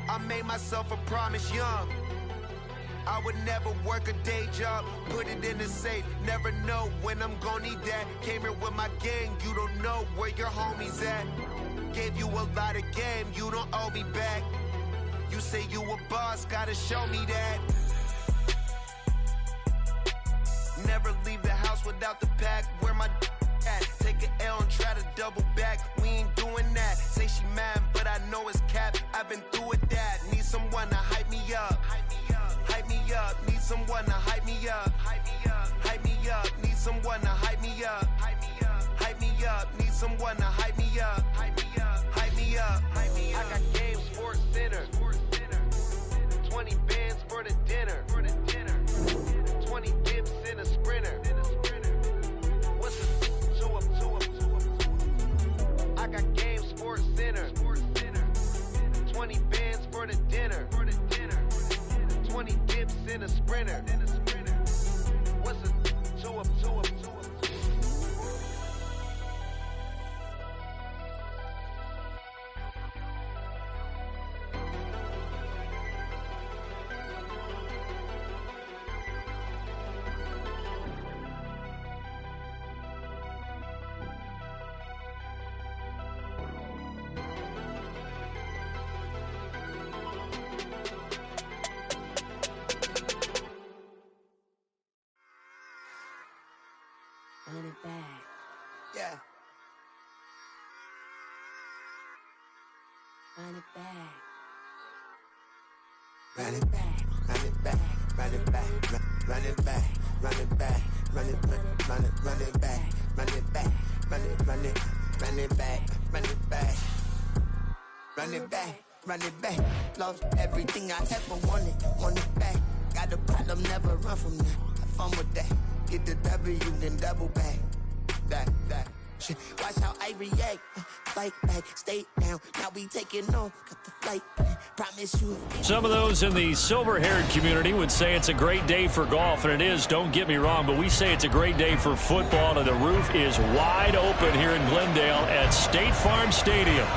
I made myself a promise young. I would never work a day job, put it in the safe, never know when I'm gonna need that. Came here with my gang, you don't know where your homies at. Gave you a lot of game, you don't owe me back. You say you a boss, gotta show me that. Never leave the house without the pack, where my at? Take an L and try to double back, we ain't doing that. Say she mad, but I know it's cap, I've been through with that. Need someone to hype me up. Hype me up, need someone to hype me up. Hype me up, need someone to hype me up. Hype me up, need someone to hype me up. Hype me up. I got game, Sports Center. 20 bands for the dinner. 20 dips in a sprinter. What's the 2 up? I got game, Sports Center. 20 bands for the dinner. 20 dips in a sprinter. What's a 2 up? Run it back. Yeah. Run it back. Run it back. Run it back. Run it back. Run it back. Run it back. Run it back. Run it back. Run it back. Run it back. Run it back. Run it back. Run it back. Lost everything I ever wanted. Want it back. Got a problem, never run from that. Have fun with that. Get the W, then double back. That shit. Watch how I react. Fight back, stay down. Now we taking off. Got the flight. Promise you. Some of those in the silver-haired community would say it's a great day for golf, and it is, don't get me wrong, but we say it's a great day for football, and the roof is wide open here in Glendale at State Farm Stadium.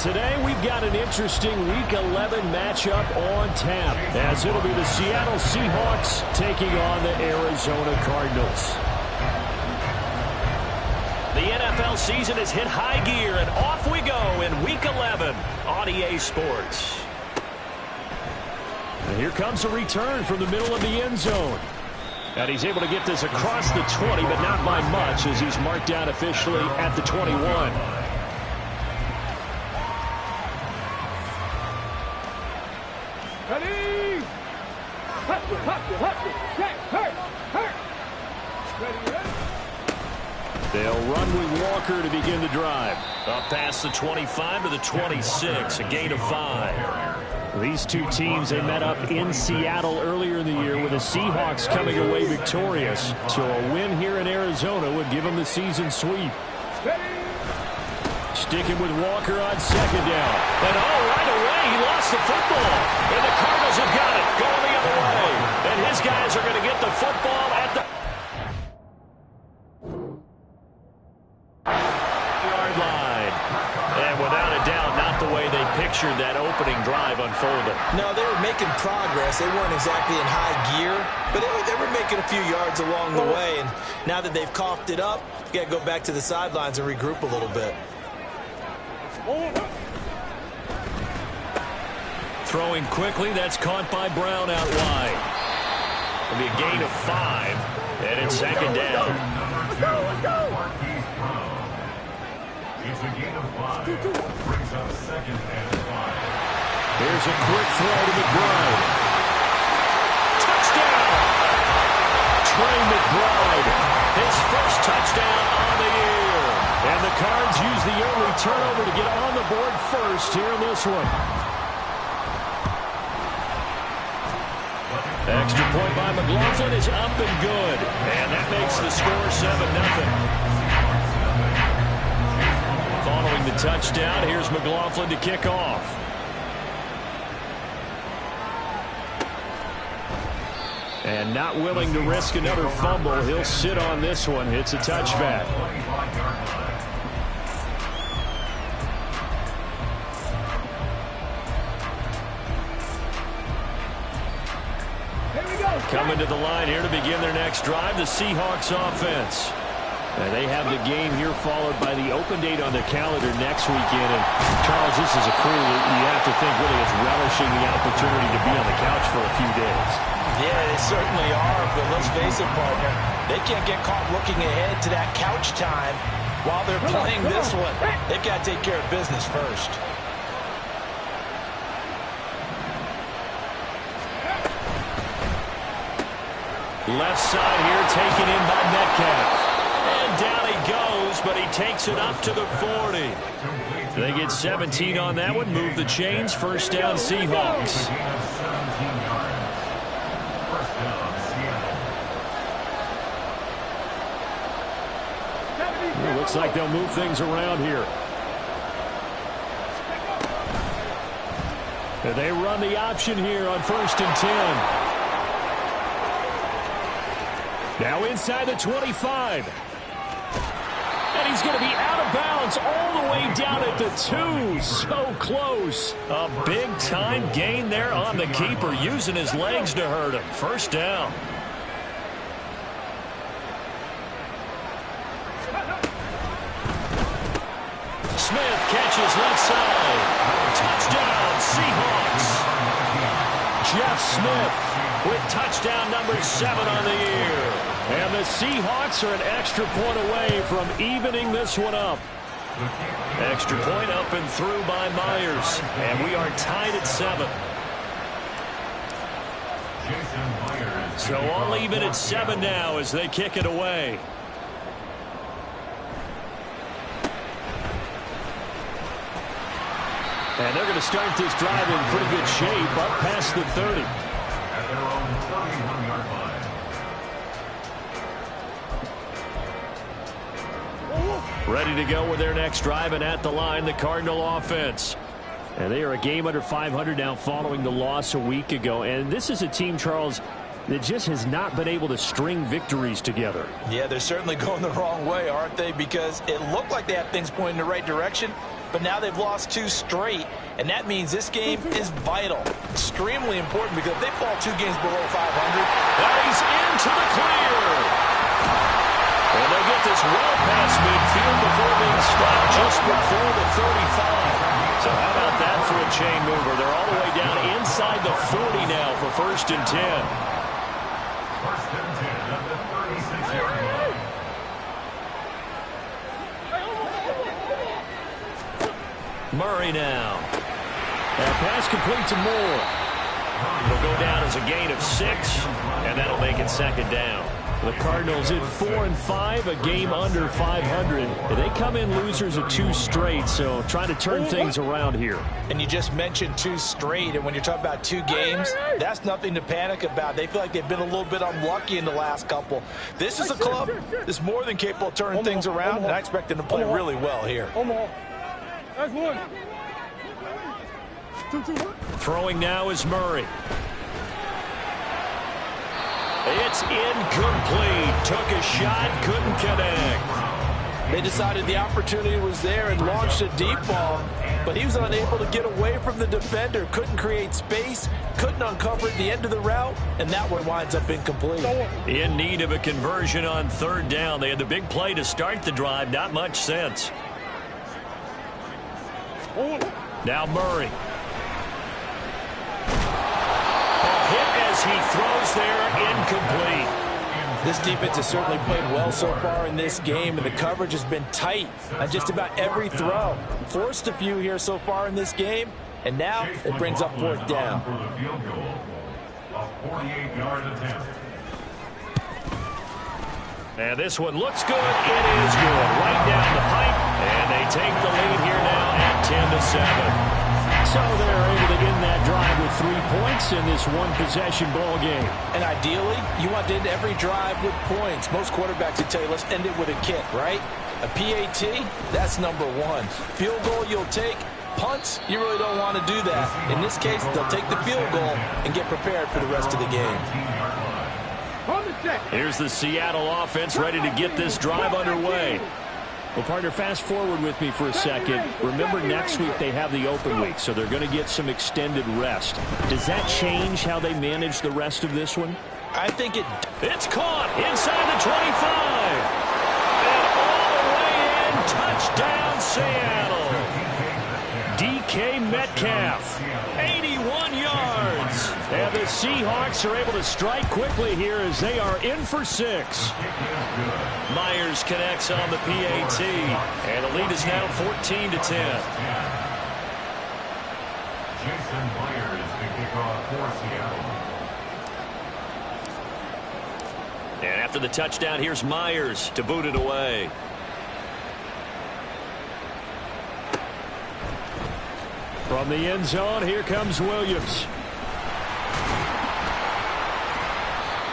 Today we've got an interesting Week 11 matchup on tap, as it'll be the Seattle Seahawks taking on the Arizona Cardinals. The NFL season has hit high gear, and off we go in Week 11 on EA Sports. And here comes a return from the middle of the end zone. And he's able to get this across the 20, but not by much, as he's marked down officially at the 21. Ready? They'll run with Walker to begin the drive. Up past the 25 to the 26, a gain of 5. These two teams, they met up in Seattle earlier in the year, with the Seahawks coming away victorious. So a win here in Arizona would give them the season sweep. Sticking with Walker on second down. And right away, he lost the football. And the Cardinals have got it, going the other way. And his guys are going to get the football at the yard line. And without a doubt, not the way they pictured that opening drive unfolded. No, they were making progress. They weren't exactly in high gear, but they were making a few yards along the way. And now that they've coughed it up, you got to go back to the sidelines and regroup a little bit. Throwing quickly, that's caught by Brown out wide. It'll be a gain of 5, and it's second down. It's a gain of 5. Brings up second and 5. Here's a quick throw to McBride. Touchdown! Trey McBride, his first touchdown on the year. And the Cards use the early turnover to get on the board first here in this one. Extra point by McLaughlin is up and good. And that makes the score 7-0. Following the touchdown, here's McLaughlin to kick off. And not willing to risk another fumble, he'll sit on this one. It's a touchback. Coming to the line here to begin their next drive, the Seahawks offense. And they have the game here followed by the open date on their calendar next weekend. And Charles, this is a crew that you have to think really is relishing the opportunity to be on the couch for a few days. Yeah, they certainly are, but let's face it, partner. They can't get caught looking ahead to that couch time while they're playing this one. They've got to take care of business first. Left side here taken in by Metcalf. And down he goes, but he takes it up to the 40. They get 17 on that one, move the chains, first down Seahawks. Well, looks like they'll move things around here. And they run the option here on 1st and 10. Now inside the 25. And he's going to be out of bounds all the way down at the 2. So close. A big-time gain there on the keeper, using his legs to hurt him. First down. Smith catches left side. Touchdown, Seahawks. Jeff Smith with touchdown number 7 on the year. And the Seahawks are an extra point away from evening this one up. Extra point up and through by Myers. And we are tied at 7. So all even at 7 now as they kick it away. And they're going to start this drive in pretty good shape, up past the 30. At their own 31-yard line. Ready to go with their next drive, and at the line, the Cardinal offense. And they are a game under 500 now following the loss a week ago. And this is a team, Charles, that just has not been able to string victories together. Yeah, they're certainly going the wrong way, aren't they? Because it looked like they had things pointing in the right direction, but now they've lost 2 straight, and that means this game is vital, extremely important, because if they fall 2 games below 500, and he's into the clear. And they get this well past midfield before being stopped just before the 35. So how about that for a chain mover? They're all the way down inside the 40 now for 1st and 10. 1st and 10 at the 36-yard line. Murray now. That pass complete to Moore. It'll go down as a gain of 6, and that'll make it 2nd down. The Cardinals at 4-5, a game under 500. They come in losers of 2 straight, so trying to turn things around here. And you just mentioned 2 straight, and when you're talking about 2 games, that's nothing to panic about. They feel like they've been a little bit unlucky in the last couple. This is a club that's more than capable of turning things around, and I expect them to play really well here. Throwing now is Murray. It's incomplete. Took a shot, couldn't connect. They decided the opportunity was there and launched a deep ball, but he was unable to get away from the defender, couldn't create space, couldn't uncover at the end of the route, and that one winds up incomplete. In need of a conversion on 3rd down. They had the big play to start the drive, not much sense. Now Murray. He throws there, incomplete. This defense has certainly played well so far in this game, and the coverage has been tight on just about every throw. Forced a few here so far in this game, and now it brings up 4th down. For the field goal, a 48-yard attempt. And this one looks good. It is good. Right down the pipe, and they take the lead here now at 10-7. So they're able to end that drive with 3 points in this one-possession ball game. And ideally, you want to end every drive with points. Most quarterbacks would tell you, let's end it with a kick, right? A PAT, that's number 1. Field goal you'll take. Punts, you really don't want to do that. In this case, they'll take the field goal and get prepared for the rest of the game. Here's the Seattle offense ready to get this drive underway. Well, partner, fast forward with me for a second. Remember, next week they have the open week, so they're going to get some extended rest. Does that change how they manage the rest of this one? I think It's caught inside the 25. And all the way in. Touchdown, Seattle. DK Metcalf, 81 yards. And the Seahawks are able to strike quickly here as they are in for 6. Myers connects on the PAT. And the lead is now 14-10. Jason Myers, the kickoff for Seattle. And after the touchdown, here's Myers to boot it away. From the end zone, here comes Williams.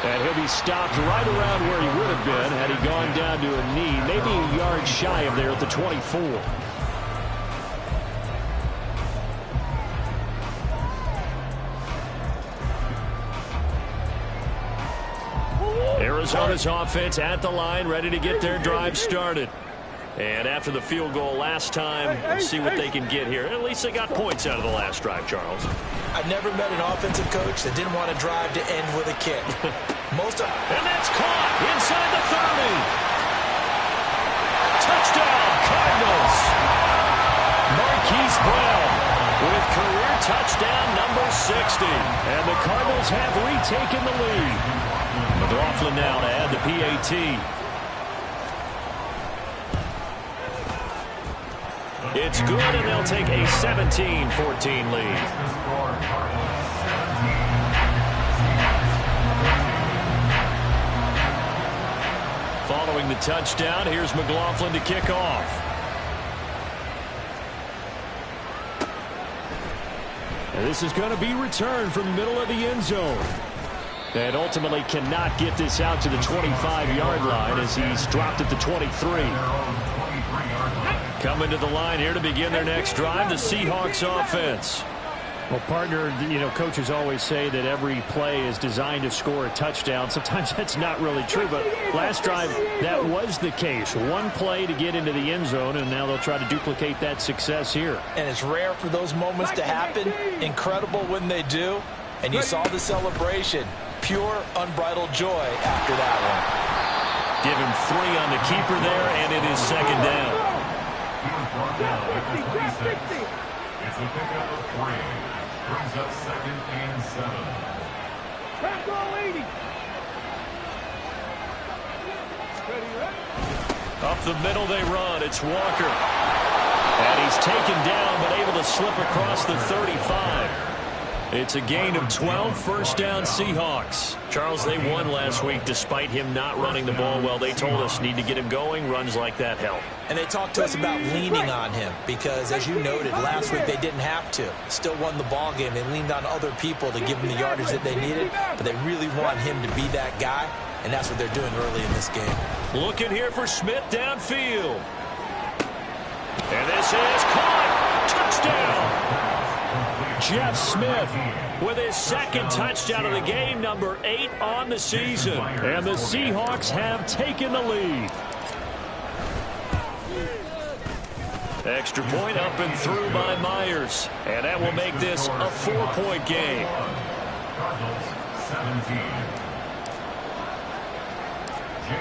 And he'll be stopped right around where he would have been had he gone down to a knee, maybe a yard shy of there at the 24. Arizona's offense at the line, ready to get their drive started. And after the field goal last time, we'll see what they can get here. At least they got points out of the last drive, Charles. I've never met an offensive coach that didn't want to drive to end with a kick. And that's caught inside the 30. Touchdown, Cardinals. Marquise Brown with career touchdown number 60. And the Cardinals have retaken the lead. McLaughlin now to add the PAT. It's good, and they'll take a 17-14 lead. Following the touchdown, here's McLaughlin to kick off. And this is going to be returned from the middle of the end zone. And ultimately cannot get this out to the 25-yard line as he's dropped at the 23. Coming to the line here to begin their next drive, the Seahawks offense. Well, partner, coaches always say that every play is designed to score a touchdown. Sometimes that's not really true, but last drive, that was the case. One play to get into the end zone, and now they'll try to duplicate that success here. And it's rare for those moments to happen. Incredible when they do. And you saw the celebration. Pure, unbridled joy after that one. Give him 3 on the keeper there, and it is second down. He was brought down at the 36. It's a pickup of 3. Brings up 2nd and 7. Up the middle they run. It's Walker. And he's taken down, but able to slip across the 35. It's a gain of 12, first down Seahawks. Charles, they won last week despite him not running the ball well. They told us need to get him going. Runs like that help. And they talked to us about leaning on him because, as you noted, last week they didn't have to. Still won the ball game. They leaned on other people to give them the yardage that they needed, but they really want him to be that guy, and that's what they're doing early in this game. Looking here for Smith downfield. And this is caught. Touchdown. Jeff Smith with his second touchdown of the game, number 8 on the season. And the Seahawks have taken the lead. Extra point up and through by Myers. And that will make this a 4-point game. Cardinals 17.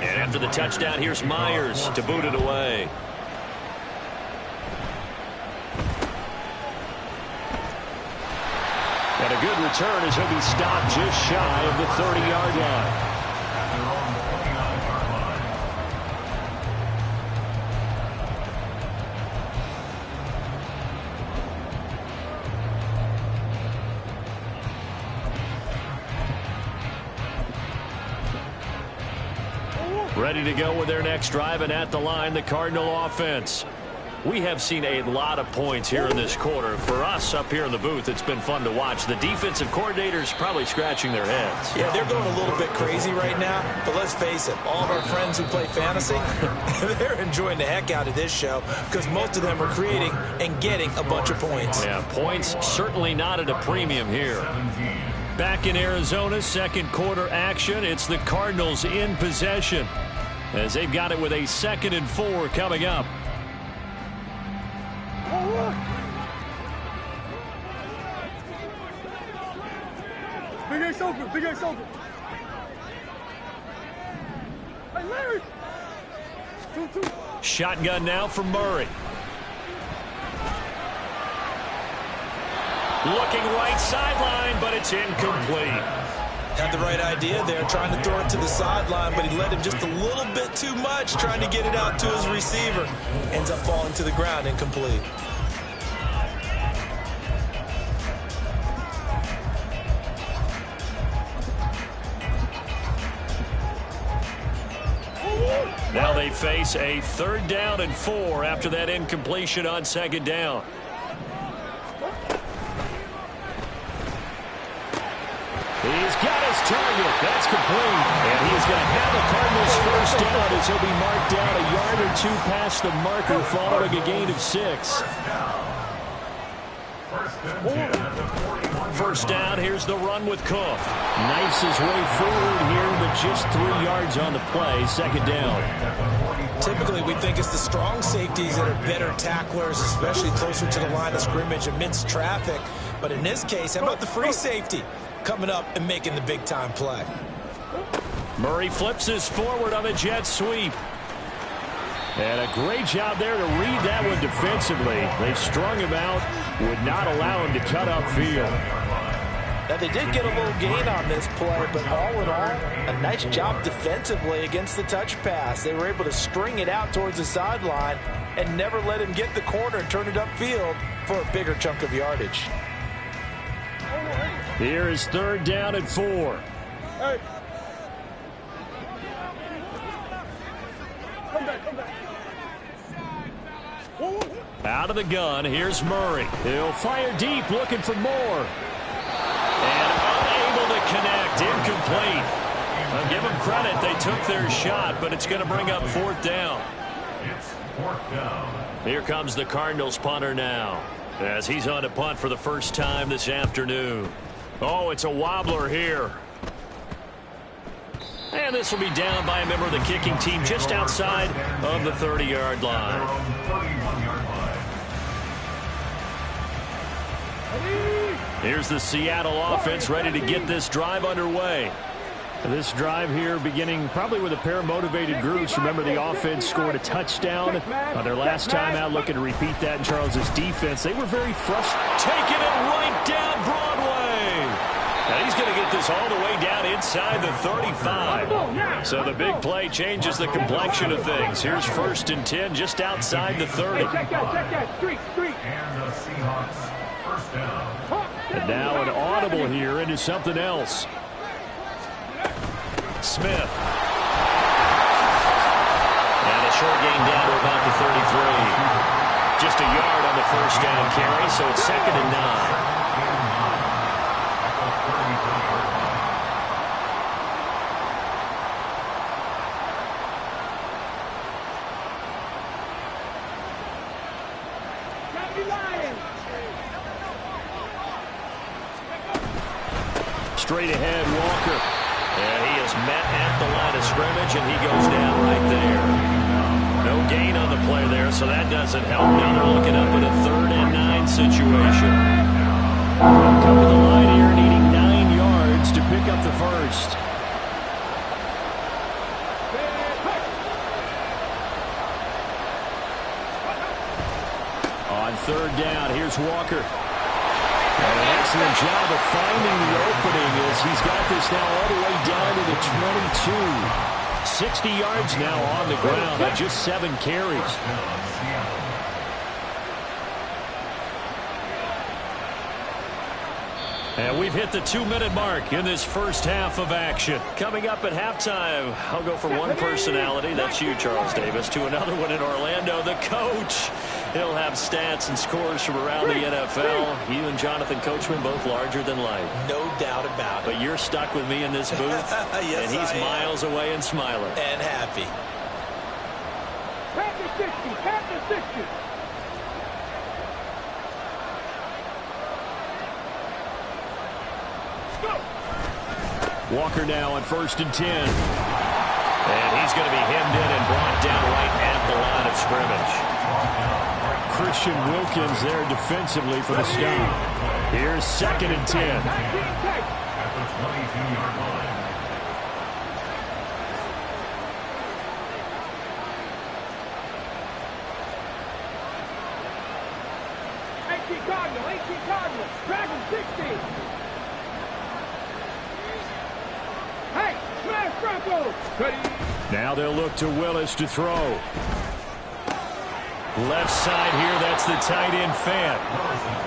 And after the touchdown, here's Myers to boot it away. And a good return as he'll be stopped just shy of the 30-yard line. They're on the 29-yard line. Ready to go with their next drive, and at the line, the Cardinal offense. We have seen a lot of points here in this quarter. For us up here in the booth, it's been fun to watch. The defensive coordinators probably scratching their heads. Yeah, they're going a little bit crazy right now, but let's face it, all of our friends who play fantasy, they're enjoying the heck out of this show because most of them are creating and getting a bunch of points. Yeah, points certainly not at a premium here. 17. Back in Arizona, second quarter action. It's the Cardinals in possession as they've got it with a 2nd and 4 coming up. Big Ace open, Big Ace open. Shotgun now for Murray. Looking right sideline, but it's incomplete. Had the right idea there, trying to throw it to the sideline, but he led him just a little bit too much, trying to get it out to his receiver. Ends up falling to the ground, incomplete. Now they face a 3rd down and 4 after that incompletion on 2nd down. He's got his target. That's complete. And he's going to have the Cardinals' 1st down as he'll be marked down a yard or 2 past the marker following a gain of 6. 1st down, here's the run with Cook. Knifes his way forward here, but just 3 yards on the play. 2nd down. Typically, we think it's the strong safeties that are better tacklers, especially closer to the line of scrimmage amidst traffic. But in this case, how about the free safety coming up and making the big-time play? Murray flips his forward on a jet sweep. And a great job there to read that one defensively. They strung him out, would not allow him to cut upfield. Now, they did get a little gain on this play, but all in all, a nice job defensively against the touch pass. They were able to string it out towards the sideline and never let him get the corner and turn it upfield for a bigger chunk of yardage. Here is 3rd down and 4. Hey. Come back. Out of the gun, here's Murray. He'll fire deep, looking for more. And unable to connect, incomplete. I'll give them credit, they took their shot, but it's going to bring up 4th down. It's 4th down. Here comes the Cardinals punter now, as he's on to punt for the first time this afternoon. Oh, it's a wobbler here. And this will be down by a member of the kicking team just outside of the 30-yard line. 31-yard line. Here's the Seattle offense ready to get this drive underway. This drive here beginning probably with a pair of motivated groups. Remember, the offense scored a touchdown on their last time out, looking to repeat that in Charles's defense. They were very frustrated. Taking it right down Broadway. Now he's going to get this all the way down inside the 35. So the big play changes the complexion of things. Here's 1st and 10 just outside the 30. Check that. Streak. And the Seahawks 1st down. And now an audible here into something else. Smith. And a short gain down to about the 33. Just a yard on the 1st down carry, so it's 2nd and 9. Straight ahead, Walker. And he is met at the line of scrimmage, and he goes down right there. No gain on the play there, so that doesn't help. Now they're looking up at a 3rd and 9 situation. They'll come to the line here, needing 9 yards to pick up the 1st. On 3rd down, here's Walker. An excellent job of finding the opening as he's got this now all the way down to the 22. 60 yards now on the ground on just 7 carries. And we've hit the 2-minute mark in this first half of action. Coming up at halftime, I'll go from one personality, that's you, Charles Davis, to another one in Orlando, the coach. He'll have stats and scores from around the NFL. You and Jonathan Coachman both larger than life. No doubt about it. But you're stuck with me in this booth, yes, and he's miles away and smiling. And happy. Pass the 60. Walker now on 1st and 10. And he's going to be hemmed in and brought down right at the line of scrimmage. Christian Wilkins there defensively for the stop. Here's 2nd and 10. At the 22-yard line. Cardinals. Dragon 60. Hey, smash Broncos. Now they'll look to Willis to throw. Left side here, that's the tight end Fant.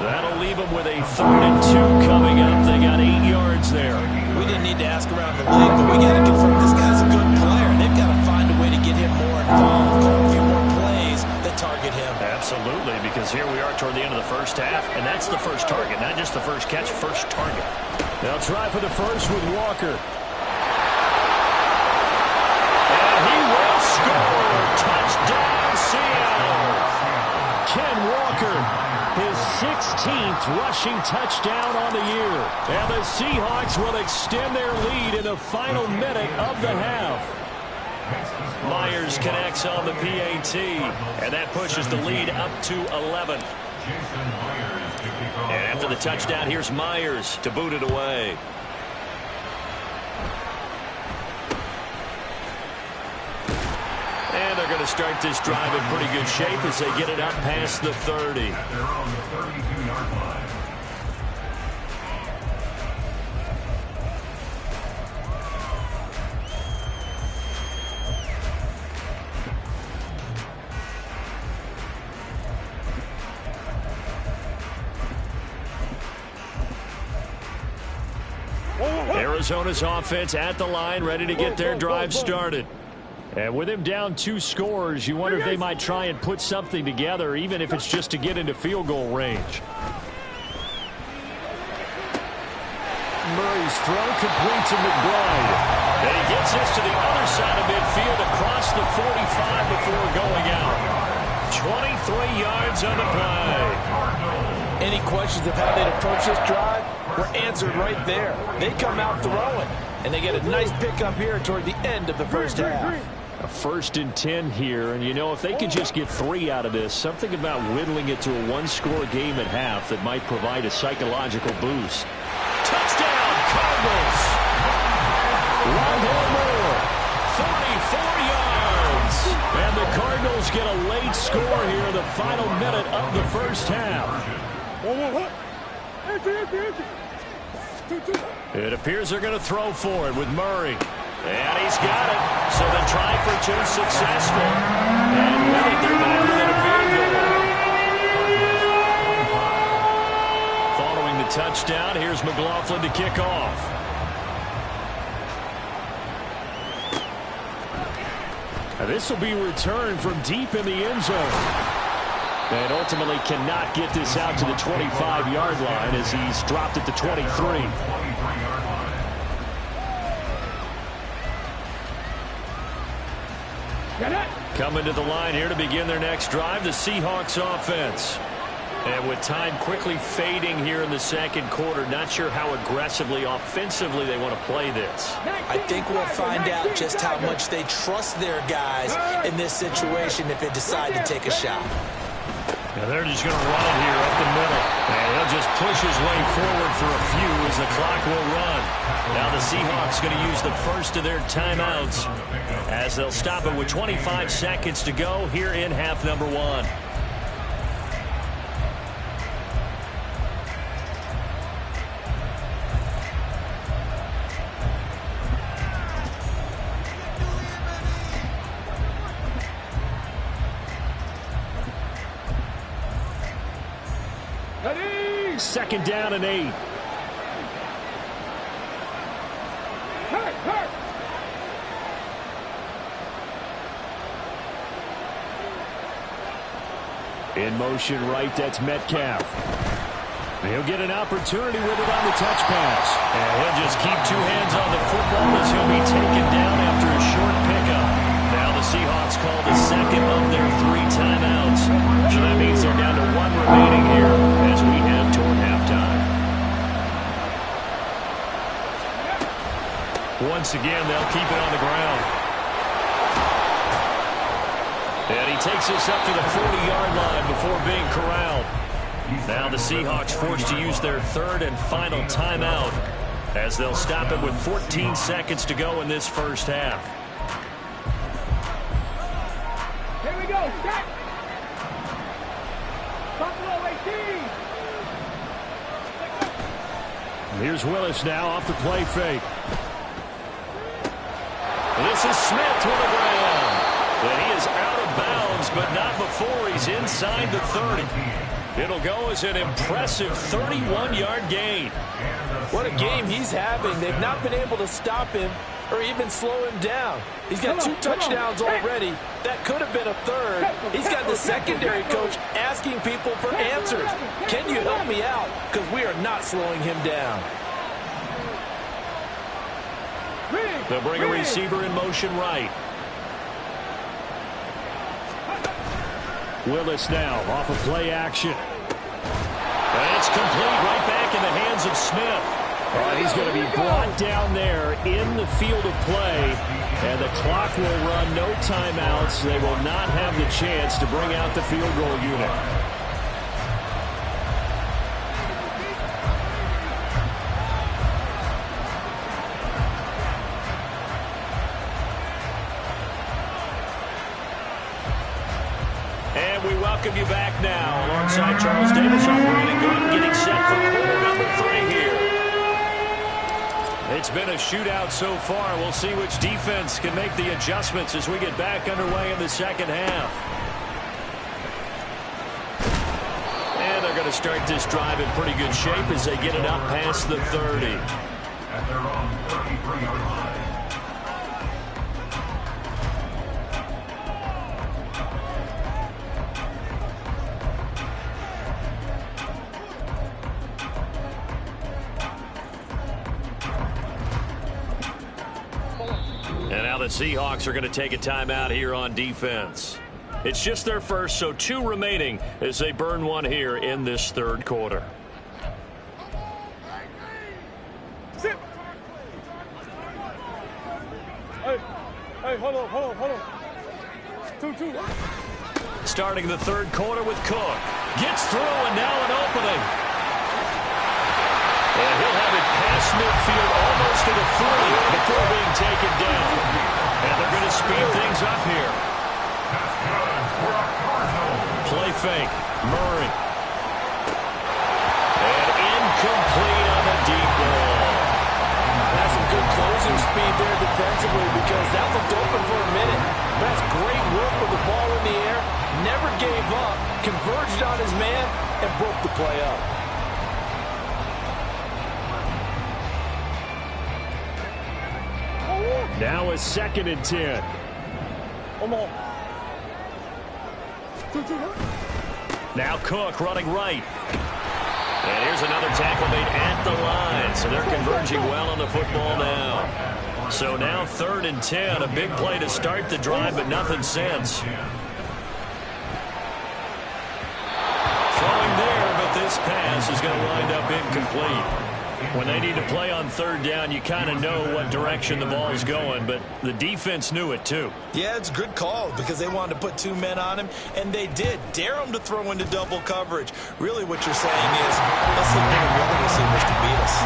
That'll leave them with a 3rd and 2 coming up. They got 8 yards there. We didn't need to ask around the league, but we got to confirm this guy's a good player. They've got to find a way to get him more involved, call a few more plays that target him. Absolutely, because here we are toward the end of the first half, and that's the first target, not just the first catch, first target. They'll try for the first with Walker. And he will score. Touchdown, Seattle. Ken Walker, his 16th rushing touchdown on the year. And the Seahawks will extend their lead in the final minute of the half. Myers connects on the PAT, and that pushes the lead up to 11. And after the touchdown, here's Myers to boot it away. And they're going to start this drive in pretty good shape as they get it up past the 30. They're on the 32-yard line. Arizona's offense at the line, ready to get their drive started. And with him down 2 scores, you wonder if they might try and put something together, even if it's just to get into field goal range. Murray's throw complete to McBride. And he gets this to the other side of midfield across the 45 before going out. 23 yards on the play. Any questions of how they'd approach this drive were answered right there. They come out throwing, and they get a nice pickup here toward the end of the first half. A 1st and 10 here, and you know, if they can just get 3 out of this, something about whittling it to a 1-score game at half that might provide a psychological boost. Touchdown, Cardinals! Rondale Moore, 44 yards! and the Cardinals get a late score here in the final minute of the first half. It appears they're going to throw for it with Murray. And he's got it. So the try for 2 successful. And with it, they're back within a field goal. Following the touchdown, here's McLaughlin to kick off. Now this will be returned from deep in the end zone. And ultimately cannot get this out to the 25-yard line as he's dropped at the 23. Coming to the line here to begin their next drive, the Seahawks offense. And with time quickly fading here in the second quarter, not sure how aggressively, offensively they want to play this. I think we'll find out just how much they trust their guys in this situation if they decide to take a shot. Now they're just going to run it here up the middle. And he'll just push his way forward for a few as the clock will run. Now the Seahawks going to use the first of their timeouts as they'll stop it with 25 seconds to go here in half number 1. Second down and 8. In motion right, that's Metcalf. He'll get an opportunity with it on the touch pass. And he'll just keep 2 hands on the football as he'll be taken down after a short pickup. Now the Seahawks call the second of their 3 timeouts. So that means they're down to 1 remaining here as we head toward halftime. Once again, they'll keep it on the ground. And he takes us up to the 40-yard line before being corralled. Now the Seahawks forced to use their 3rd and final timeout as they'll stop it with 14 seconds to go in this first half. Here we go, set. Buffalo 18. Here's Willis now off the play fake. This is Smith with a grab. And he is out of bounds, but not before he's inside the 30. It'll go as an impressive 31-yard gain. What a game he's having. They've not been able to stop him or even slow him down. He's got 2 touchdowns already. That could have been a third. He's got the secondary coach asking people for answers. Can you help me out? Because we are not slowing him down. They'll bring a receiver in motion right. Willis now off of play action. And it's complete right back in the hands of Smith. He's going to be brought down there in the field of play, and the clock will run, no timeouts. They will not have the chance to bring out the field goal unit. And we welcome you back now alongside Charles Davis. I'm Brandon Gordon getting set for quarter number 3 here. It's been a shootout so far. We'll see which defense can make the adjustments as we get back underway in the second half. And they're going to start this drive in pretty good shape as they get it up past the 30. At their own 33-yard line. And now the Seahawks are going to take a timeout here on defense. It's just their first, so 2 remaining as they burn one here in this third quarter. Sit. Hey, hold on. 2-2. Starting the third quarter with Cook. Gets through and now an opening. And he'll have it past midfield almost to the 40 before being taken down. And they're going to speed things up here. Play fake. Murray. And incomplete on the deep ball. That's some good closing speed there defensively because that looked open for a minute. That's great work with the ball in the air. Never gave up. Converged on his man and broke the play up. Now a 2nd and 10. Come on. 2-2. Now Cook running right. And here's another tackle made at the line. So they're converging well on the football now. So now 3rd and 10. A big play to start the drive, but nothing since. Throwing there, but this pass is going to wind up incomplete. When they need to play on 3rd down, you kind of know what direction the ball's going, but the defense knew it too. Yeah, it's a good call because they wanted to put 2 men on him, and they did. Dare him to throw into double coverage. Really what you're saying is, let's see if one of the receivers can beat us.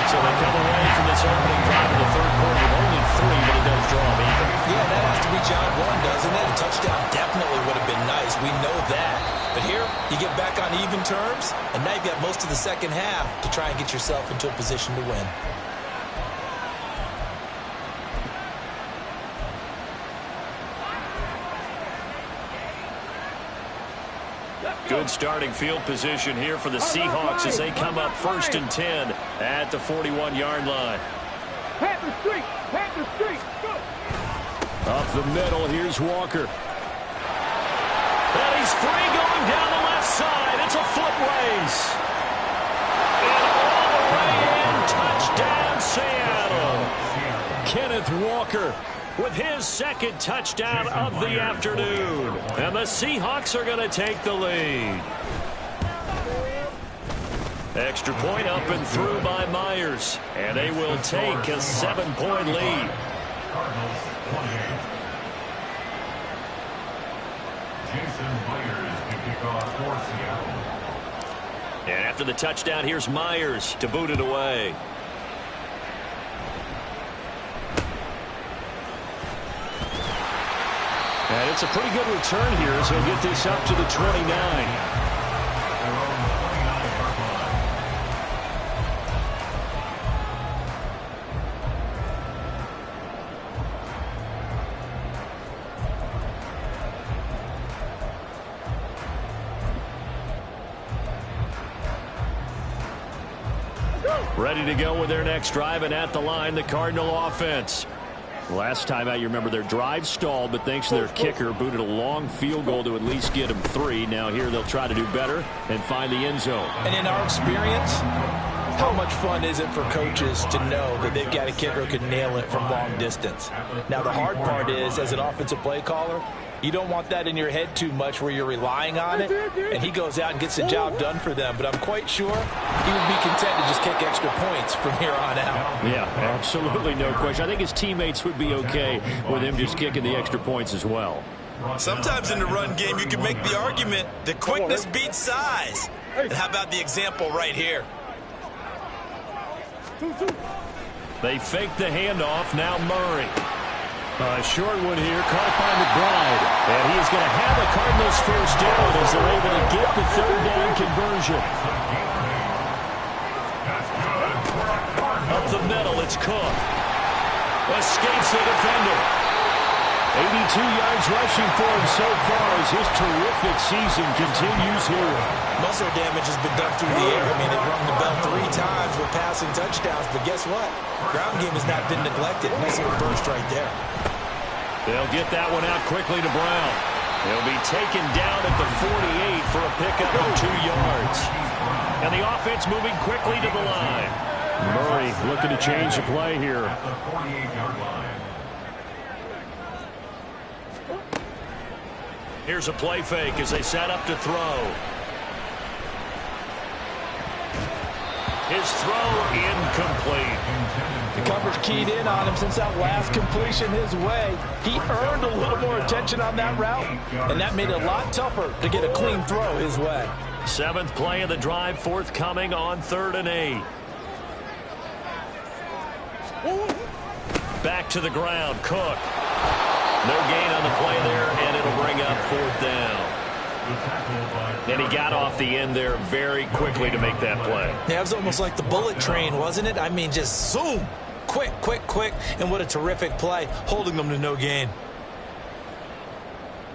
So they come away from this opening drive in the third quarter with only 3, but it does draw them even. Yeah, that has to be John Warren, doesn't it? A touchdown definitely would have been nice. We know that. But here, you get back on even terms, and now you've got most of the second half to try and get yourself into a position to win. Good starting field position here for the Seahawks as they come up 1st and 10 at the 41-yard line. Panther streak. Go. Up the middle, here's Walker. And he's free going down the left side. It's a foot race. And all the way in, touchdown Seattle. Kenneth Walker with his 2nd touchdown of the afternoon. And the Seahawks are going to take the lead. Extra point up and through by Myers. And they will take a 7-point lead. Cardinals 28. Jason Myers to kick off for Seattle. And after the touchdown, here's Myers to boot it away. And it's a pretty good return here as he'll get this up to the 29. Ready to go with their next drive, and at the line, the Cardinal offense. Last time out, you remember their drive stalled, but thanks to their kicker, booted a long field goal to at least get them 3. Now here they'll try to do better and find the end zone. And in our experience, how much fun is it for coaches to know that they've got a kicker who can nail it from long distance? Now, the hard part is, as an offensive play caller, you don't want that in your head too much where you're relying on it, and he goes out and gets the job done for them. But I'm quite sure he would be content to just kick extra points from here on out. Yeah, absolutely no question. I think his teammates would be okay with him just kicking the extra points as well. Sometimes in the run game, you can make the argument that quickness beats size. And how about the example right here? They fake the handoff. Now Murray. Short one here, caught by McBride. And he is going to have the Cardinals first down as they're able to get the third down conversion. Up the middle, it's Cook. Escapes the defender. 82 yards rushing for him so far as his terrific season continues here. Muscle damage has been done through the air. I mean, they've rung the bell 3 times with passing touchdowns, but guess what? Ground game has not been neglected. Nice little burst right there. They'll get that one out quickly to Brown. He'll be taken down at the 48 for a pickup of 2 yards. And the offense moving quickly to the line. Murray looking to change the play here. At the 48-yard line. Here's a play fake as they set up to throw. His throw incomplete. The cover's keyed in on him since that last completion his way. He earned a little more attention on that route, and that made it a lot tougher to get a clean throw his way. 7th play of the drive forthcoming on 3rd and 8. Back to the ground, Cook. No gain on the play there, and it'll bring up 4th down. And he got off the end there very quickly to make that play. Yeah, it was almost like the bullet train, wasn't it? I mean, just zoom. Quick, quick, quick. And what a terrific play, holding them to no gain.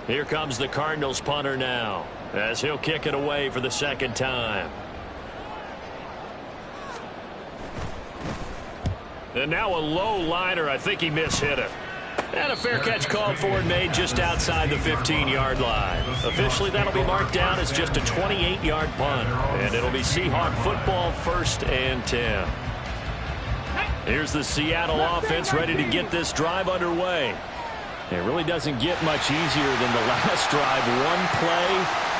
Here comes the Cardinals punter now, as he'll kick it away for the 2nd time. And now a low liner. I think he mishit it. And a fair catch called for and made just outside the 15-yard line. Officially, that'll be marked down as just a 28-yard punt. And it'll be Seahawk football 1st and 10. Here's the Seattle offense ready to get this drive underway. It really doesn't get much easier than the last drive. One play,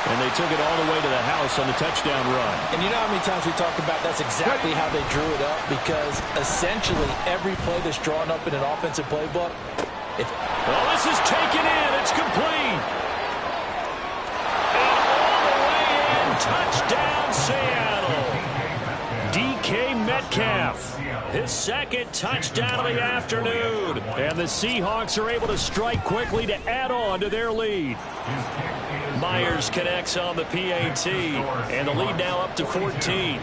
and they took it all the way to the house on the touchdown run. And you know how many times we talk about that's exactly how they drew it up, because essentially every play that's drawn up in an offensive playbook. Well, this is taken in. It's complete. And all the way in. Touchdown, Seattle. DK Metcalf. His 2nd touchdown of the afternoon. And the Seahawks are able to strike quickly to add on to their lead. Myers connects on the PAT. And the lead now up to 14.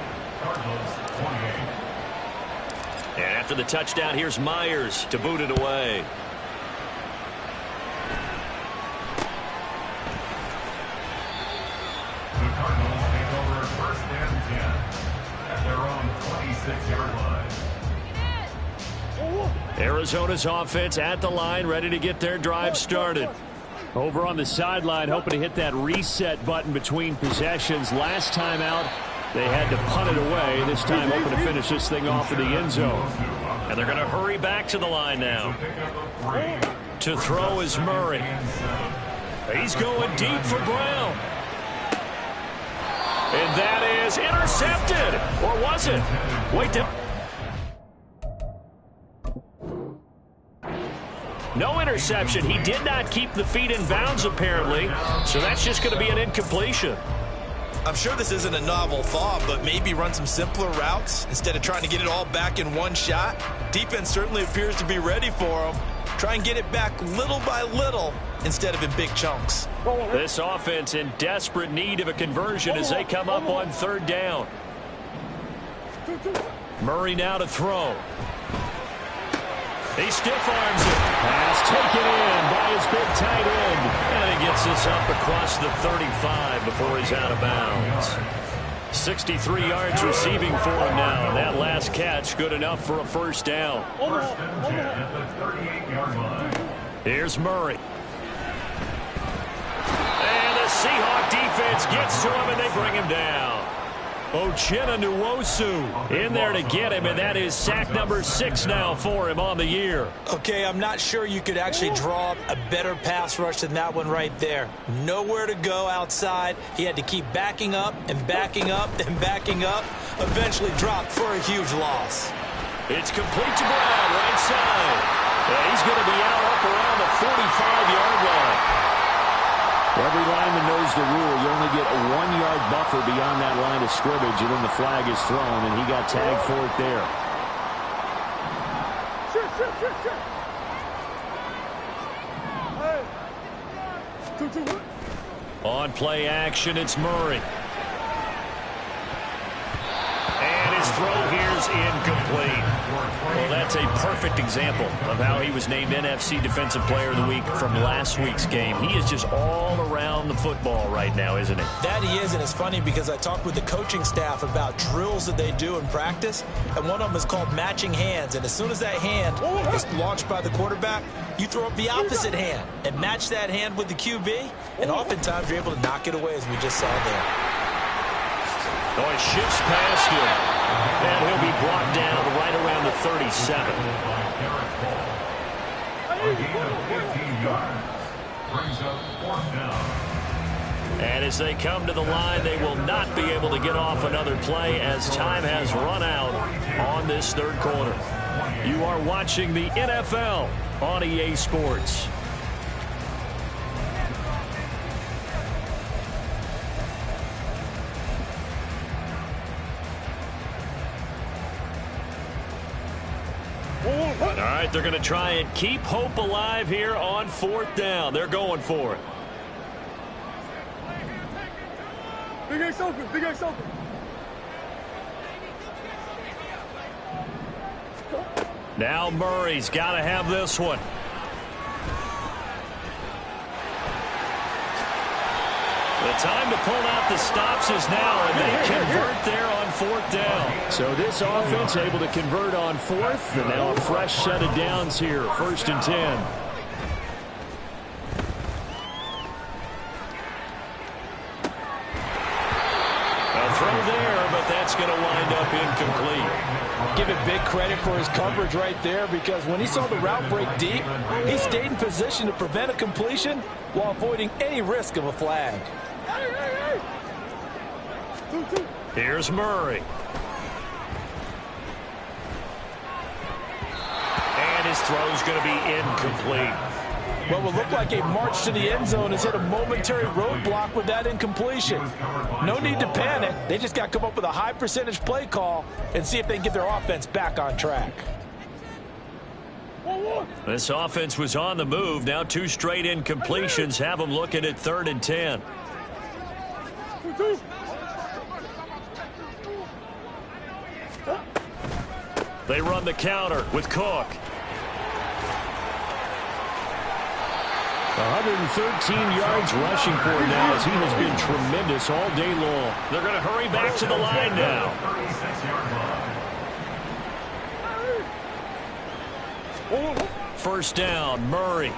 And after the touchdown, here's Myers to boot it away. The Cardinals take over 1st and 10 at their own 26-yard line. Arizona's offense at the line, ready to get their drive started. Over on the sideline, hoping to hit that reset button between possessions. Last time out, they had to punt it away. This time hoping to finish this thing off in the end zone. And they're going to hurry back to the line now. To throw is Murray. He's going deep for Brown. And that is intercepted. Or was it? Wait. No interception. He did not keep the feet in bounds, apparently. So that's just going to be an incompletion. I'm sure this isn't a novel thought, but maybe run some simpler routes instead of trying to get it all back in one shot. Defense certainly appears to be ready for him. Try and get it back little by little instead of in big chunks. This offense in desperate need of a conversion as they come up on 3rd down. Murray now to throw. He stiff arms it. Pass taken in by his big tight end. And he gets this up across the 35 before he's out of bounds. 63 yards receiving for him now. And that last catch good enough for a first down. First and 10 at the 38-yard line. Here's Murray. And the Seahawk defense gets to him, and they bring him down. Uchenna Nwosu in there to get him, and that is sack number 6 now for him on the year. Okay, I'm not sure you could actually draw up a better pass rush than that one right there. Nowhere to go outside. He had to keep backing up and backing up and backing up. Eventually dropped for a huge loss. It's complete to Brown, right side. And he's going to be out up around the 45-yard line. Every lineman knows the rule. You only get a 1-yard buffer beyond that line of scrimmage, and then the flag is thrown, and he got tagged for it there. On play action, it's Murray. And his throw here's incomplete. Well, that's a perfect example of how he was named NFC Defensive Player of the Week from last week's game. He is just all around the football right now, isn't he? That he is, and it's funny because I talked with the coaching staff about drills that they do in practice, and one of them is called matching hands. And as soon as that hand is launched by the quarterback, you throw up the opposite hand and match that hand with the QB, and oftentimes you're able to knock it away, as we just saw there. Oh, he shifts past him, and he'll be brought down right around the 37. A gain of 15 yards. Brings up 4th down. And as they come to the line, they will not be able to get off another play as time has run out on this third quarter. You are watching the NFL on EA Sports. All right, they're going to try and keep hope alive here on 4th down. They're going for it. Big Ace open, Big Ace open. Now Murray's got to have this one. The time to pull out the stops is now, and they convert there on 4th down. So this offense able to convert on 4th, and now a fresh set of downs here, 1st and 10. A throw there, but that's going to wind up incomplete. Give it big credit for his coverage right there, because when he saw the route break deep, he stayed in position to prevent a completion while avoiding any risk of a flag. Here's Murray. And his throw's going to be incomplete. What will look like a march to the end zone has hit a momentary roadblock with that incompletion. No need to panic. They just got to come up with a high percentage play call and see if they can get their offense back on track. This offense was on the move. Now 2 straight incompletions have them looking at 3rd and 10. They run the counter with Cook. 113 yards rushing for him now, as he has been tremendous all day long. They're going to hurry back to the line now. 36-yard line. First down, Murray.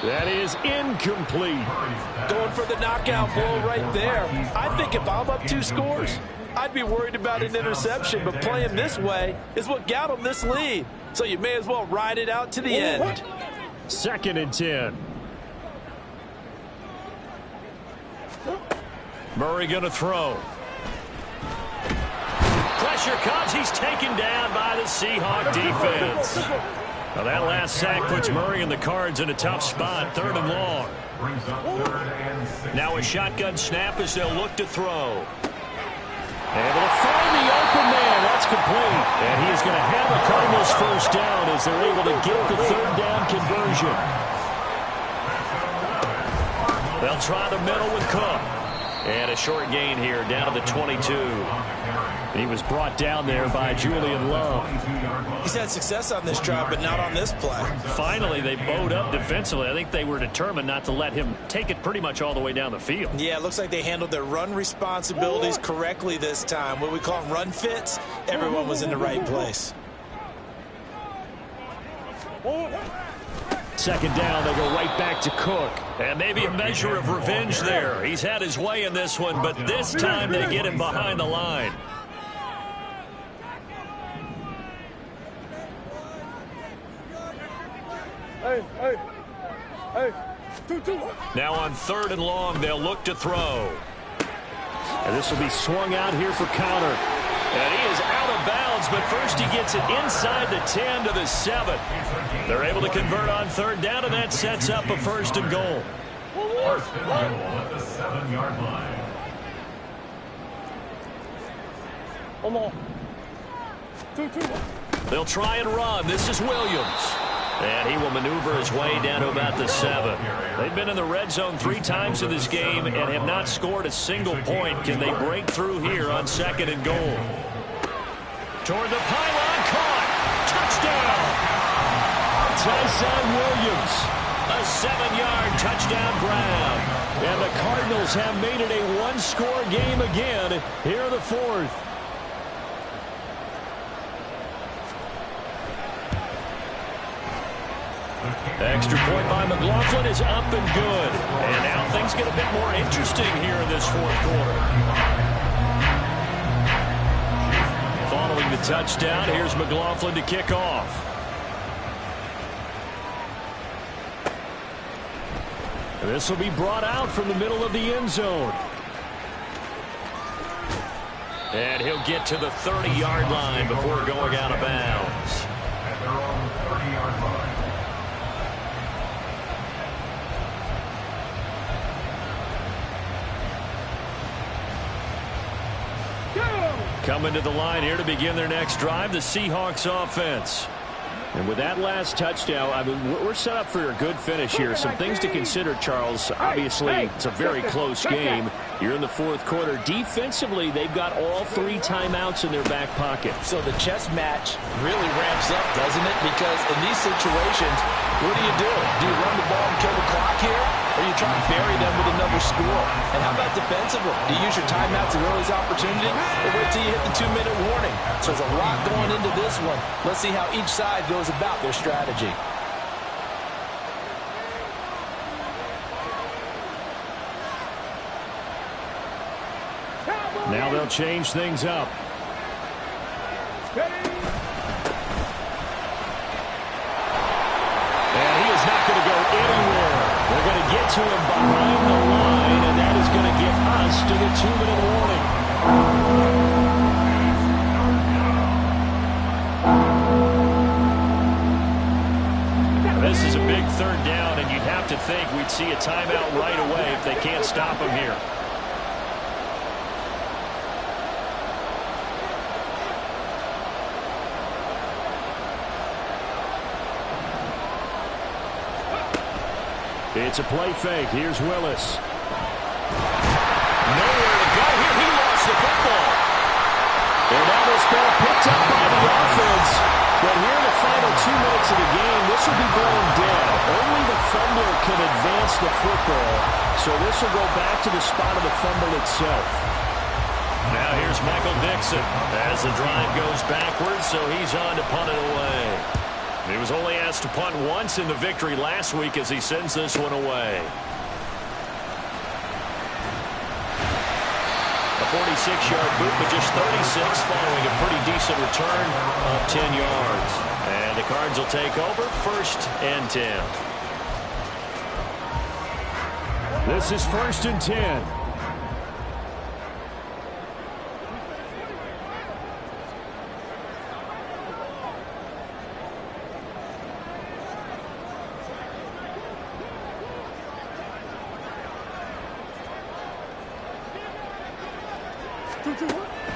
That is incomplete. Going for the knockout blow right there. I think if I'm up 2 scores, I'd be worried about an interception, but playing this way is what got him this lead. So you may as well ride it out to the end. 2nd and 10. Murray going to throw. Pressure comes. He's taken down by the Seahawk defense. Now that last sack puts Murray and the Cards in a tough spot. 3rd and long. Brings up 3rd and 6. Now a shotgun snap as they'll look to throw. Able to find the open man. That's complete. And he is going to have the Cardinals first down as they're able to get the 3rd down conversion. They'll try the middle with Cook. And a short gain here down to the 22. He was brought down there by Julian Love. He's had success on this drive, but not on this play. Finally, they bowed up defensively. I think they were determined not to let him take it pretty much all the way down the field. Yeah, it looks like they handled their run responsibilities correctly this time. What we call them run fits, everyone was in the right place. Second down, they go right back to Cook. And maybe a measure of revenge there. He's had his way in this one, but this time they get him behind the line. Hey. 2. Now on 3rd and long, they'll look to throw. And this will be swung out here for counter. And he is out of bounds, but first he gets it inside the 10 to the 7. They're able to convert on 3rd down, and that sets up a 1st and goal. 1st and goal at the 7-yard line. Come on. 2. They'll try and run. This is Williams. And he will maneuver his way down to about the 7. They've been in the red zone 3 times in this game and have not scored a single point. Can they break through here on 2nd and goal? Toward the pylon, caught. Touchdown. Tyson Williams. A 7-yard touchdown grab. And the Cardinals have made it a 1-score game again here in the 4th. Extra point by McLaughlin is up and good. And now things get a bit more interesting here in this 4th quarter. Following the touchdown, here's McLaughlin to kick off. And this will be brought out from the middle of the end zone. And he'll get to the 30-yard line before going out of bounds. At their own 30-yard line. Coming to the line here to begin their next drive, the Seahawks offense. And with that last touchdown, I mean, we're set up for a good finish here. Some things to consider, Charles. Obviously, it's a very close game. You're in the 4th quarter. Defensively, they've got all 3 timeouts in their back pocket. So the chess match really ramps up, doesn't it? Because in these situations, what do? Do you run the ball and kill the clock here? Or you try and bury them with another score? And how about defensively? Do you use your timeouts at early's opportunity? Or wait till you hit the 2-minute warning? So there's a lot going into this one. Let's see how each side goes about their strategy. Now they'll change things up. And he is not going to go anywhere. They're going to get to him behind the line, and that is going to get us to the 2-minute warning. This is a big 3rd down, and you'd have to think we'd see a timeout right away if they can't stop him here. It's a play fake. Here's Willis. Nowhere to go here. He lost the football. And now this ball picked up by the offense. But here in the final 2 minutes of the game, this will be blown dead. Only the fumbler can advance the football. So this will go back to the spot of the fumble itself. Now here's Michael Dixon as the drive goes backwards, so he's on to punt it away. He was only asked to punt once in the victory last week as he sends this one away. A 46-yard boot, but just 36 following a pretty decent return of 10 yards. And the Cards will take over 1st and 10. This is 1st and 10.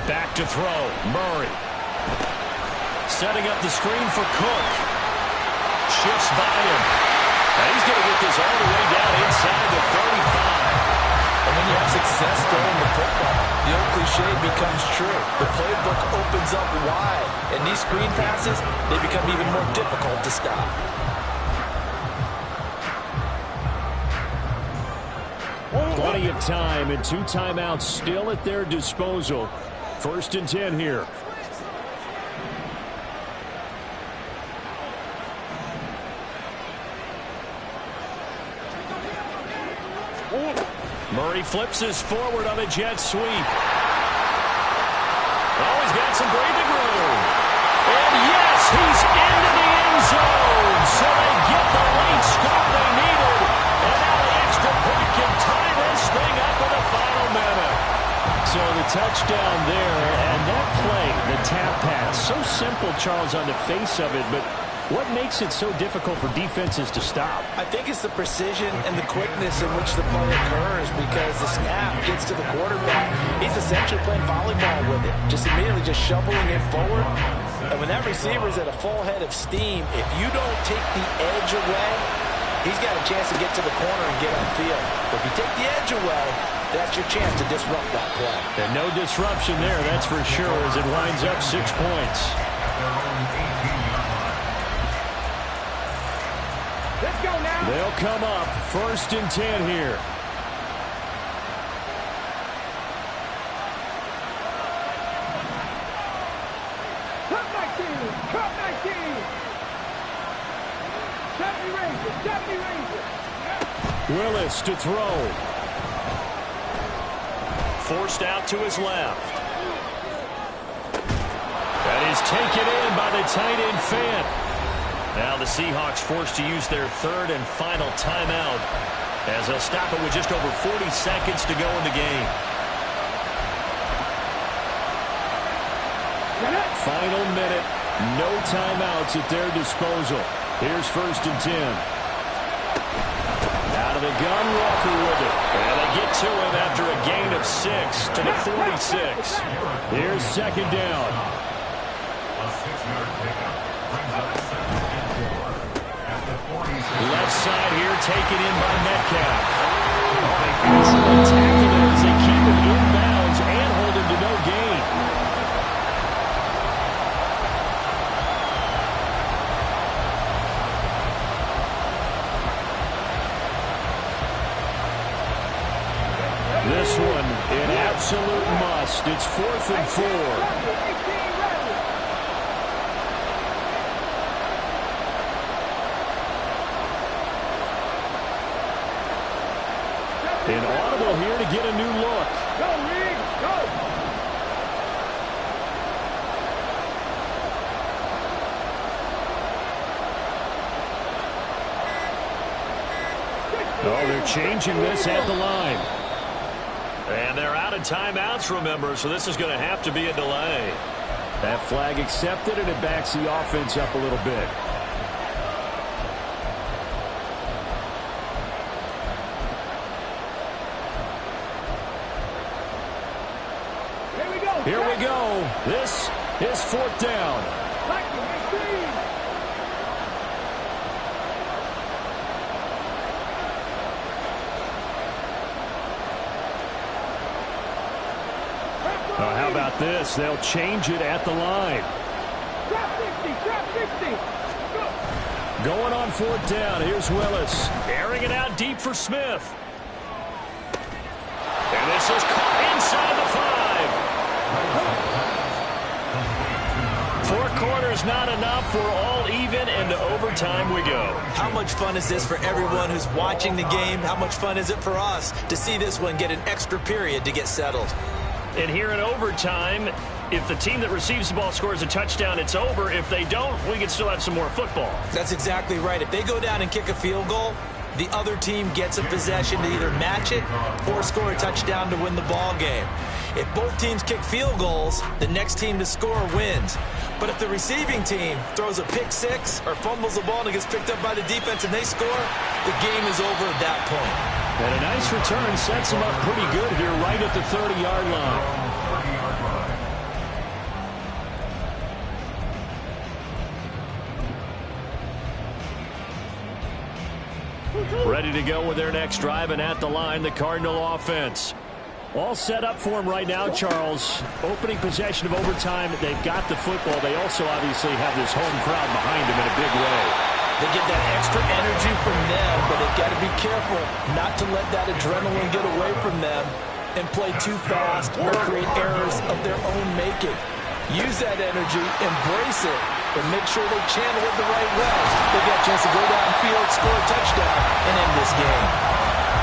Back to throw. Murray. Setting up the screen for Cook. Shifts by him. And he's going to get this all the way down inside the 35. And when you have success throwing the football, the old cliche becomes true. The playbook opens up wide, and these screen passes, they become even more difficult to stop. Plenty of time and 2 timeouts still at their disposal. 1st and 10 here. Murray flips his forward on a jet sweep. Oh, he's got some breathing room. And yes, he's into the end zone. So they get the late score they needed. And now the extra point can tie this thing up in the final minute. So the touchdown there, and that play, the tap pass, so simple, Charles, on the face of it, but what makes it so difficult for defenses to stop? I think it's the precision and the quickness in which the play occurs, because the snap gets to the quarterback. He's essentially playing volleyball with it, just immediately just shoveling it forward. And when that receiver's at a full head of steam, if you don't take the edge away, he's got a chance to get to the corner and get upfield. But if you take the edge away, that's your chance to disrupt that play. And no disruption there, that's for sure, as it winds up 6 points. Let's go now. They'll come up 1st and 10 here. Cut 19. Cut 19. 70 Rangers. 70 Rangers. Willis to throw. Forced out to his left. That is taken in by the tight end Fant. Now the Seahawks forced to use their 3rd and final timeout, as they'll stop it with just over 40 seconds to go in the game. Final minute, no timeouts at their disposal. Here's 1st and 10. Out of the gun, Walker with it. And they get to him after a gain of 6 to the 46. Here's 2nd down. A 6-yard pickup brings up 2nd and 4 at the 46. Left side here taken in by Metcalf. Excellent tackle there as they keep him inbounds and hold him to no gain. This one, an absolute must. It's 4th and 4. An audible here to get a new look. Go, Reed. Go. Oh, they're changing this at the line. And they're out of timeouts, remember, so this is going to have to be a delay. That flag accepted, and it backs the offense up a little bit. Here we go. This is 4th down. How about this? They'll change it at the line. Trap 60. Trap 60. Go. Going on 4th down. Here's Willis. Airing it out deep for Smith. And this is caught inside the 5. 4 quarters not enough. We're all even, and to overtime we go. How much fun is this for everyone who's watching the game? How much fun is it for us to see this one get an extra period to get settled? And here in overtime, if the team that receives the ball scores a touchdown, it's over. If they don't, we can still have some more football. That's exactly right. If they go down and kick a field goal, the other team gets a possession to either match it or score a touchdown to win the ball game. If both teams kick field goals, the next team to score wins. But if the receiving team throws a pick six or fumbles the ball and it gets picked up by the defense and they score, the game is over at that point. And a nice return sets them up pretty good here right at the 30-yard line. Ready to go with their next drive, and at the line, the Cardinal offense. All set up for them right now, Charles. Opening possession of overtime. They've got the football. They also obviously have this home crowd behind them in a big way. They get that extra energy from them, but they've got to be careful not to let that adrenaline get away from them and play too fast or create errors of their own making. Use that energy, embrace it, but make sure they channel it the right way. They got a chance to go downfield, score a touchdown, and end this game.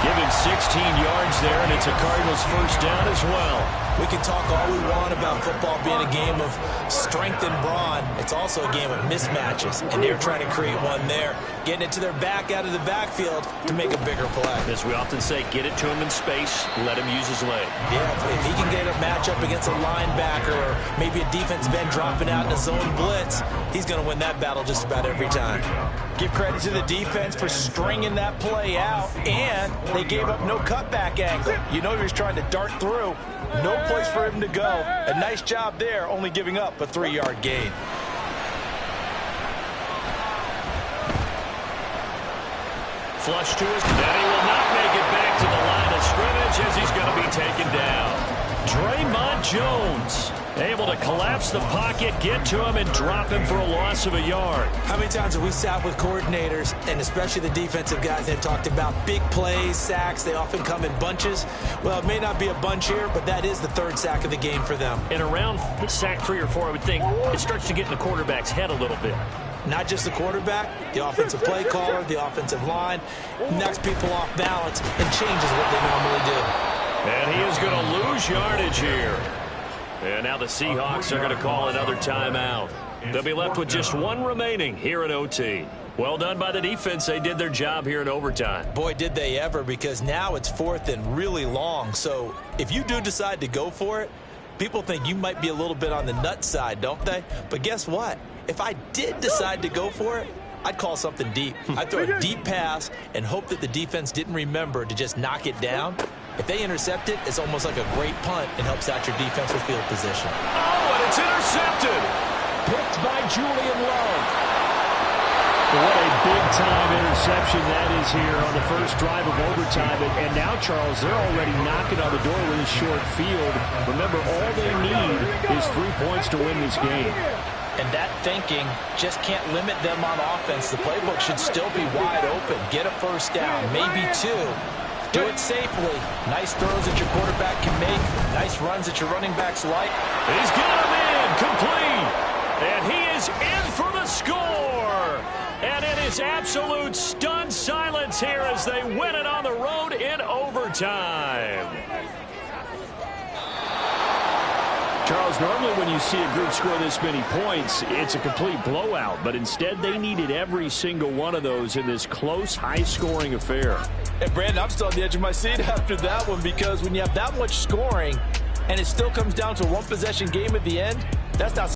Give him 16 yards there, and it's a Cardinals first down as well. We can talk all we want about football being a game of strength and brawn. It's also a game of mismatches, and they're trying to create one there, getting it to their back out of the backfield to make a bigger play. As we often say, get it to him in space, let him use his leg. Yeah, if he can get a matchup against a linebacker or maybe a defensive end dropping out in a zone blitz, he's going to win that battle just about every time. Give credit to the defense for stringing that play out, and they gave up no cutback angle. You know he was trying to dart through. No place for him to go. A nice job there, only giving up a 3-yard gain. Flush to his, and he will not make it back to the line of scrimmage as he's going to be taken down. Draymond Jones able to collapse the pocket, get to him, and drop him for a loss of a yard. How many times have we sat with coordinators, and especially the defensive guys, they've talked about big plays, sacks. They often come in bunches. Well, it may not be a bunch here, but that is the third sack of the game for them. And around sack 3 or 4, I would think it starts to get in the quarterback's head a little bit. Not just the quarterback, the offensive play caller, the offensive line, knocks people off balance and changes what they normally do. And he is going to lose yardage here. And now the Seahawks are going to call another timeout. They'll be left with just one remaining here in OT. Well done by the defense. They did their job here in overtime. Boy, did they ever, because now it's 4th and really long. So if you do decide to go for it, people think you might be a little bit on the nut side, don't they? But guess what? If I did decide to go for it, I'd call something deep. I'd throw a deep pass and hope that the defense didn't remember to just knock it down. If they intercept it, it's almost like a great punt and helps out your defensive field position. Oh, and it's intercepted. Picked by Julian Love. What a big-time interception that is here on the first drive of overtime. And now, Charles, they're already knocking on the door with a short field. Remember, all they need is 3 points to win this game. And that thinking just can't limit them on offense. The playbook should still be wide open. Get a first down, maybe 2. Do it safely. Nice throws that your quarterback can make. Nice runs that your running backs like. He's got him in, complete. And he is in for the score. And it is absolute stunned silence here as they win it on the road in overtime. Charles, normally when you see a group score this many points, it's a complete blowout. But instead, they needed every single one of those in this close, high-scoring affair. And, Brandon, I'm still on the edge of my seat after that one, because when you have that much scoring and it still comes down to a one-possession game at the end, that's not